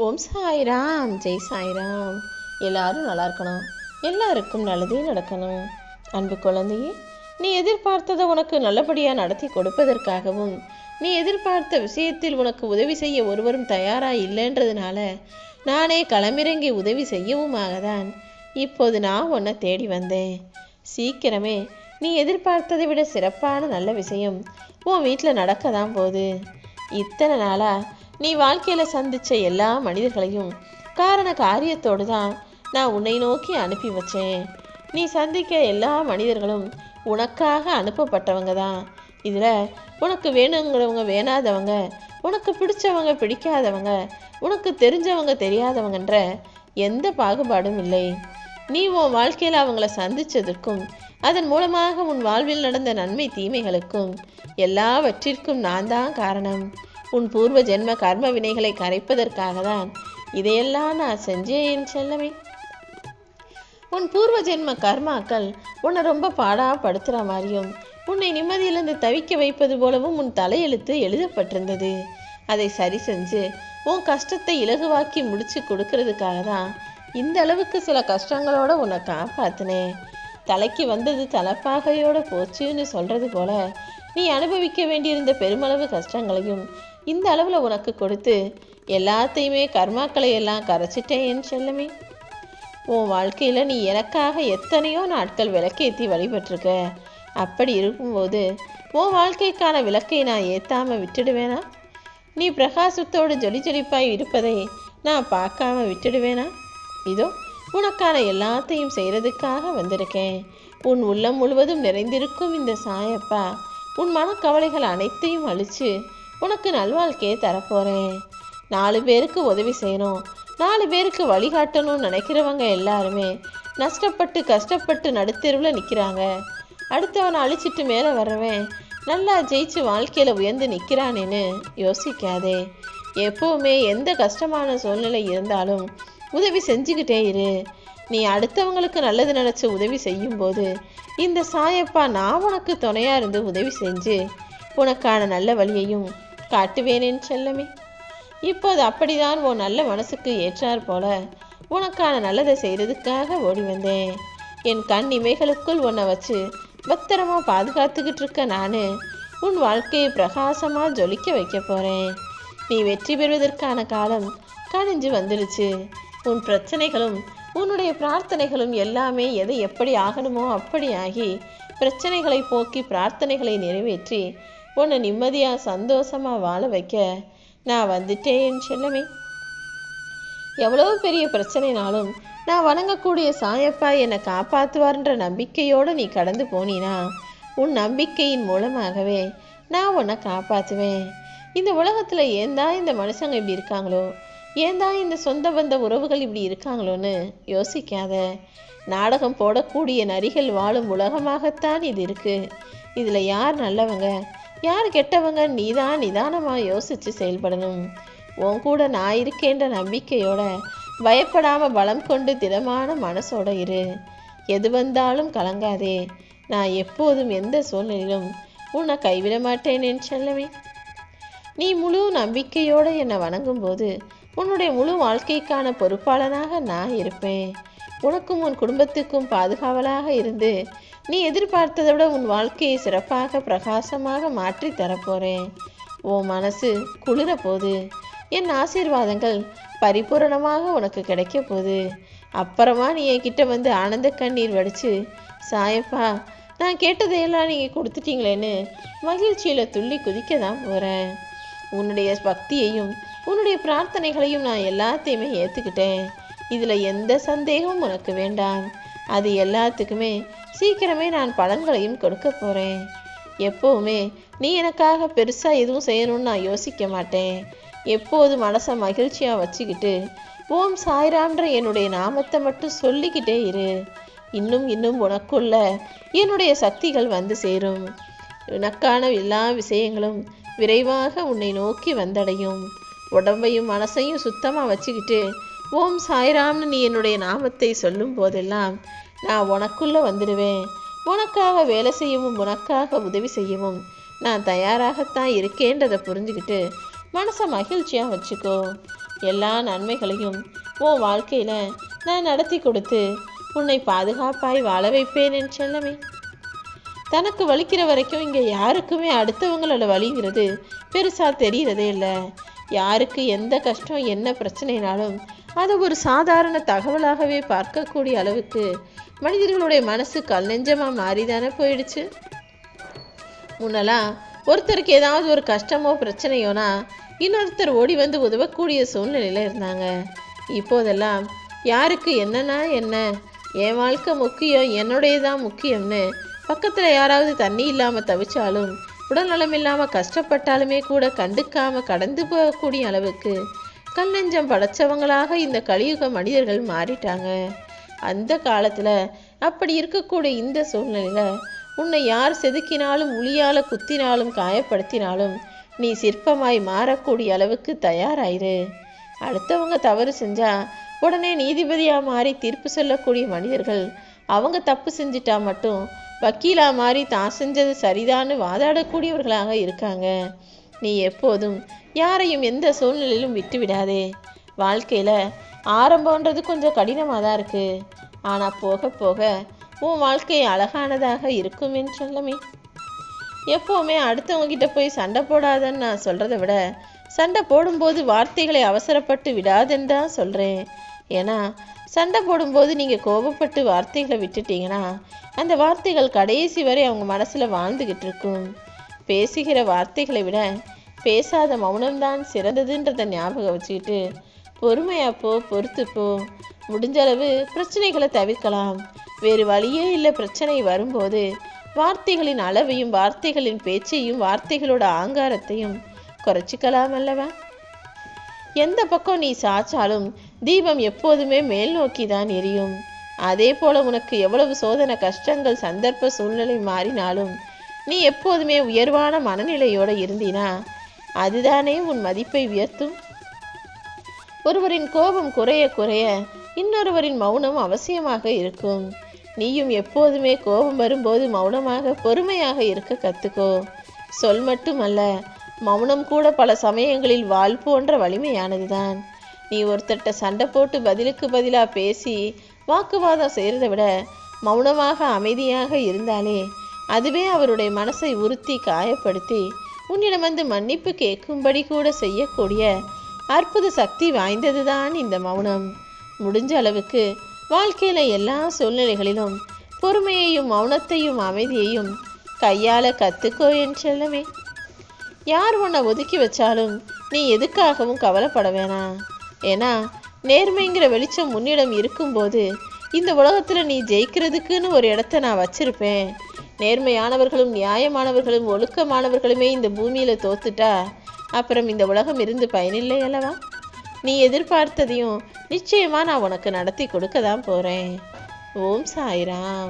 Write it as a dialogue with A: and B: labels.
A: ஓம் சாய்ராம், ஜெய் சாய்ராம். எல்லாரும் நல்லா இருக்கணும், எல்லாருக்கும் நல்லதே நடக்கணும். அன்பு குழந்தையே, நீ எதிர்பார்த்ததை உனக்கு நல்லபடியாக நடத்தி கொடுப்பதற்காகவும் நீ எதிர்பார்த்த விஷயத்தில் உனக்கு உதவி செய்ய ஒருவரும் தயாராக இல்லைன்றதுனால நானே களமிறங்கி உதவி செய்யவுமாக தான் இப்போது நான் உன்னை தேடி வந்தேன். சீக்கிரமே நீ எதிர்பார்த்ததை விட சிறப்பான நல்ல விஷயம் உன் வீட்டில் நடக்க தான் போகுது. இத்தனை நாளாக நீ வாழ்க்கையில் சந்தித்த எல்லா மனிதர்களையும் காரண காரியத்தோடு தான் நான் உன்னை நோக்கி அனுப்பி வச்சேன். நீ சந்திக்க எல்லா மனிதர்களும் உனக்காக அனுப்பப்பட்டவங்க தான். இதில் உனக்கு வேணுங்கிறவங்க வேணாதவங்க, உனக்கு பிடிச்சவங்க பிடிக்காதவங்க, உனக்கு தெரிஞ்சவங்க தெரியாதவங்கன்ற எந்த பாகுபாடும் இல்லை. நீ உன் வாழ்க்கையில் அவங்கள சந்தித்ததற்கும் அதன் மூலமாக உன் வாழ்வில் நடந்த நன்மை தீமைகளுக்கும் எல்லாவற்றிற்கும் நான் தான் காரணம். உன் பூர்வ ஜென்ம கர்ம வினைகளை கரைப்பதற்காக தான் இதையெல்லாம் நான் செஞ்சேன் என் செல்லமே. உன் பூர்வ ஜென்ம கர்மாக்கள் உன்னை ரொம்ப பாடாப்படுத்துகிற மாதிரியும் உன்னை நிம்மதியிலிருந்து தவிக்க வைப்பது போலவும் உன் தலையெழுத்து எழுதப்பட்டிருந்தது. அதை சரி செஞ்சு உன் கஷ்டத்தை இலகுவாக்கி முடிச்சு கொடுக்கறதுக்காக தான் இந்த அளவுக்கு சில கஷ்டங்களோட உன்னை காப்பாத்தினேன். தலைக்கு வந்தது தலைப்பாகையோட போச்சுன்னு சொல்றது போல நீ அனுபவிக்க வேண்டியிருந்த பெருமளவு கஷ்டங்களையும் இந்த அளவில் உனக்கு கொடுத்து எல்லாத்தையுமே கர்மாக்களை எல்லாம் கரைச்சிட்டேன் என் செல்லமே. உன் வாழ்க்கையில் நீ எனக்காக எத்தனையோ நாட்கள் விளக்கேற்றி வழிபட்டிருக்க. அப்படி இருக்கும்போது உன் வாழ்க்கைக்கான விளக்கை நான் ஏற்றாமல் விட்டுடுவேனா? நீ பிரகாசத்தோடு ஜொலிப்பாய் இருப்பதை நான் பார்க்காம விட்டுடுவேனா? இதோ உனக்கான எல்லாத்தையும் செய்கிறதுக்காக வந்திருக்கேன். உன் உள்ளம் முழுவதும் நிறைந்திருக்கும் இந்த சாயப்பா உன் மனக்கவலைகள் அனைத்தையும் அழித்து உனக்கு நல்வாழ்க்கையை தரப்போகிறேன். 4 பேருக்கு உதவி செய்யணும், 4 பேருக்கு வழிகாட்டணும்னு நினைக்கிறவங்க எல்லாருமே நஷ்டப்பட்டு கஷ்டப்பட்டு நடுத்தெருவில் நிற்கிறாங்க. அடுத்தவனை அழிச்சிட்டு மேலே வர்றவன் நல்லா ஜெயிச்சு வாழ்க்கையில் உயர்ந்து நிற்கிறானேன்னு யோசிக்காதே. எப்போவுமே எந்த கஷ்டமான சூழ்நிலை இருந்தாலும் உதவி செஞ்சுக்கிட்டே இரு. நீ அடுத்தவங்களுக்கு நல்லது நினச்சி உதவி செய்யும்போது இந்த சாயப்பா நான் உனக்கு துணையாக இருந்து உதவி செஞ்சு உனக்கான நல்ல வழியையும் காட்டுவேனேன் செல்லமே. இப்போது அப்படிதான் உன் நல்ல மனசுக்கு ஏற்றார் போல உனக்கான நல்லதை செய்கிறதுக்காக ஓடி வந்தேன். என் கண் இமைகளுக்குள் உன்னை வச்சு பத்திரமா பாதுகாத்துக்கிட்டு இருக்க நான் உன் வாழ்க்கையை பிரகாசமாக ஜொலிக்க வைக்க போகிறேன். நீ வெற்றி பெறுவதற்கான காலம் கணிஞ்சு வந்துடுச்சு. உன் பிரச்சனைகளும் உன்னுடைய பிரார்த்தனைகளும் எல்லாமே எதை எப்படி ஆகணுமோ அப்படி ஆகி பிரச்சனைகளை போக்கி பிரார்த்தனைகளை நிறைவேற்றி உன்னை நிம்மதியாக சந்தோஷமாக வாழ வைக்க நான் வந்துட்டேன் செல்லமே. எவ்வளோ பெரிய பிரச்சனைனாலும் நான் வணங்கக்கூடிய சாயப்பா என்னை காப்பாற்றுவார்ன்ற நம்பிக்கையோடு நீ கடந்து போனீனா உன் நம்பிக்கையின் மூலமாகவே நான் உன்னை காப்பாற்றுவேன். இந்த உலகத்தில் ஏன்தான் இந்த மனுஷங்க இப்படி இருக்காங்களோ, ஏன்தான் இந்த சொந்த பந்த உறவுகள் இப்படி இருக்காங்களோன்னு யோசிக்காத. நாடகம் போடக்கூடிய நரிகள் வாழும் உலகமாகத்தான் இது இருக்குது. இதில் யார் நல்லவங்க யார் கெட்டவங்க நீதான் நிதானமாக யோசித்து செயல்படணும். உன் கூட நான் இருக்கேன்ற நம்பிக்கையோட பயப்படாமல் பலம் கொண்டு திடமான மனசோட இரு. எது வந்தாலும் கலங்காதே. நான் எப்போதும் எந்த சூழ்நிலையிலும் உன்னை கைவிட மாட்டேன் என் செல்லமே. நீ முழு நம்பிக்கையோடு என்னை வணங்கும் போது உன்னுடைய முழு வாழ்க்கைக்கான பொறுப்பாளனாக நான் இருப்பேன். உனக்கும் உன் குடும்பத்துக்கும் பாதுகாவலாக இருந்து நீ எதிர்பார்த்ததை விட உன் வாழ்க்கையை சிறப்பாக பிரகாசமாக மாற்றி தரப்போகிறேன். உன் மனசு குளிர போது என் ஆசீர்வாதங்கள் பரிபூரணமாக உனக்கு கிடைக்க போகுது. அப்புறமா நீ என்கிட்ட வந்து ஆனந்த கண்ணீர் வடித்து சாயப்பா நான் கேட்டதையெல்லாம் நீங்கள் கொடுத்துட்டீங்களேன்னு மகிழ்ச்சியில் துள்ளி குதிக்க தான் போகிறேன். உன்னுடைய பக்தியையும் உன்னுடைய பிரார்த்தனைகளையும் நான் எல்லாத்தையுமே ஏற்றுக்கிட்டேன். இதில் எந்த சந்தேகமும் உனக்கு வேண்டாம். அது எல்லாத்துக்குமே சீக்கிரமே நான் பலன்களையும் கொடுக்க போகிறேன். எப்போவுமே நீ எனக்காக பெருசாக எதுவும் செய்யணும்னு நான் யோசிக்க மாட்டேன். எப்போது மனசை மகிழ்ச்சியாக வச்சுக்கிட்டு ஓம் சாய்ராம்ன்ற என்னுடைய நாமத்தை மட்டும் சொல்லிக்கிட்டே இரு. இன்னும் இன்னும் உனக்குள்ள என்னுடைய சக்திகள் வந்து சேரும். உனக்கான எல்லா விஷயங்களும் விரைவாக உன்னை நோக்கி வந்தடையும். உடம்பையும் மனசையும் சுத்தமாக வச்சுக்கிட்டு ஓம் சாய்ராம்னு நீ என்னுடைய நாமத்தை சொல்லும் போதெல்லாம் நான் உனக்குள்ளே வந்துடுவேன். உனக்காக வேலை செய்யவும் உனக்காக உதவி செய்யவும் நான் தயாராகத்தான் இருக்கேன்றதை புரிஞ்சுக்கிட்டு மனசை மகிழ்ச்சியாக வச்சுக்கோ. எல்லா நன்மைகளையும் உன் வாழ்க்கையில் நான் நடத்தி கொடுத்து உன்னை பாதுகாப்பாய் வாழ வைப்பேன் என் செல்லமே. தனக்கு வலிக்கிற வரைக்கும் இங்கே யாருக்குமே அடுத்தவங்களோட வலிங்கிறது பெருசாக தெரிகிறதே இல்லை. யாருக்கு எந்த கஷ்டம் என்ன பிரச்சனைனாலும் அதை ஒரு சாதாரண தகவலாகவே பார்க்கக்கூடிய அளவுக்கு மனிதர்களுடைய மனசு கல் நெஞ்சமாக மாறிதானே போயிடுச்சு. முன்னெல்லாம் ஒருத்தருக்கு ஏதாவது ஒரு கஷ்டமோ பிரச்சனையோனா இன்னொருத்தர் ஓடி வந்து உதவக்கூடிய சூழ்நிலையில் இருந்தாங்க. இப்போதெல்லாம் யாருக்கு என்னன்னா என்ன, என் வாழ்க்கை முக்கியம், என்னுடையதான் முக்கியம்னு பக்கத்தில் யாராவது தண்ணி இல்லாமல் தவிச்சாலும் உடல்நலம் இல்லாமல் கஷ்டப்பட்டாலுமே கூட கண்டுக்காமல் கடந்து போகக்கூடிய அளவுக்கு கல்லஞ்சம் படைச்சவங்களாக இந்த கலியுக மனிதர்கள் மாறிட்டாங்க. அந்த காலத்தில் அப்படி இருக்கக்கூடிய இந்த சூழ்நிலையில் உன்னை யார் செதுக்கினாலும் உளியால் குத்தினாலும் காயப்படுத்தினாலும் நீ சிற்பமாய் மாறக்கூடிய அளவுக்கு தயாராயிரு. அடுத்தவங்க தவறு செஞ்சா உடனே நீதிபதியாக மாறி தீர்ப்பு சொல்லக்கூடிய மனிதர்கள் அவங்க தப்பு செஞ்சிட்டா மட்டும் வக்கீலா மாறி தான் செஞ்சது சரிதான்னு வாதாடக்கூடியவர்களாக இருக்காங்க. நீ எப்போதும் யாரையும் எந்த சூழ்நிலையிலும் விட்டு விடாதே. வாழ்க்கையில் ஆரம்பம்ன்றது கொஞ்சம் கடினமாக தான் இருக்குது. ஆனால் போக போக உன் வாழ்க்கை அழகானதாக இருக்கும் என்று சொல்லமே. எப்போவுமே அடுத்தவங்ககிட்ட போய் சண்டை போடாதன்னு நான் சொல்கிறத விட சண்டை போடும்போது வார்த்தைகளை அவசரப்பட்டு விடாதுன்னு தான் சொல்கிறேன். ஏன்னா சண்டை போடும்போது நீங்கள் கோபப்பட்டு வார்த்தைகளை விட்டுட்டீங்கன்னா அந்த வார்த்தைகள் கடைசி வரை அவங்க மனசில் வாழ்ந்துக்கிட்டு இருக்கும். பேசுகிற வார்த்தைகளை விட பேசாத மௌனம்தான் சிறந்ததுன்றதை ஞாபகம் வச்சுக்கிட்டு பொறுமையாப்போ பொறுத்துப்போ. முடிஞ்சளவு பிரச்சனைகளை தவிர்க்கலாம். வேறு வழியே இல்லை. பிரச்சனை வரும்போது வார்த்தைகளின் அளவையும் வார்த்தைகளின் பேச்சையும் வார்த்தைகளோட ஆங்காரத்தையும் குறைச்சிக்கலாம் அல்லவா? எந்த பக்கம் நீ சாச்சாலும் தீபம் எப்போதுமே மேல் நோக்கி தான் எரியும். அதே போல உனக்கு எவ்வளவு சோதனை கஷ்டங்கள் சந்தர்ப்ப சூழ்நிலை மாறினாலும் நீ எப்போதுமே உயர்வான மனநிலையோடு இருந்தினா அதுதானே உன் மதிப்பை உயர்த்தும். ஒருவரின் கோபம் குறைய குறைய இன்னொருவரின் மௌனம் அவசியமாக இருக்கும். நீயும் எப்போதுமே கோபம் வரும்போது மௌனமாக பொறுமையாக இருக்க கற்றுக்கோ. சொல் மட்டுமல்ல, மௌனம் கூட பல சமயங்களில் வாள் போன்ற வலிமையானதுதான். நீ ஒருத்தட்ட சண்டை போட்டு பதிலுக்கு பதிலாக பேசி வாக்குவாதம் செய்கிறத விட மௌனமாக அமைதியாக இருந்தாலே அதுவே அவருடைய மனசை உறுத்தி காயப்படுத்தி உன்னிடம் வந்து மன்னிப்பு கேட்கும்படி கூட செய்யக்கூடிய அற்புத சக்தி வாய்ந்ததுதான் இந்த மௌனம். முடிஞ்ச அளவுக்கு வாழ்க்கையில் எல்லா சூழ்நிலைகளிலும் பொறுமையையும் மௌனத்தையும் அமைதியையும் கையாள கற்றுக்கோ என் செல்லமே. யார் உன்னை ஒதுக்கி வச்சாலும் நீ எதுக்காகவும் கவலைப்பட வேணாம். ஏன்னா நேர்மைங்கிற வெளிச்சம் முன்னிடம் இருக்கும்போது இந்த உலகத்தில் நீ ஜெயிக்கிறதுக்குன்னு ஒரு இடத்த நான் வச்சிருப்பேன். நேர்மையானவர்களும் நியாயமானவர்களும் ஒழுக்கமானவர்களுமே இந்த பூமியில் தோத்துட்டா அப்புறம் இந்த உலகம் இருந்து பயனில்லை அல்லவா? நீ எதிர்பார்த்ததையும் நிச்சயமாக நான் உனக்கு நடத்தி கொடுக்க தான் போகிறேன். ஓம் சாய்ராம்.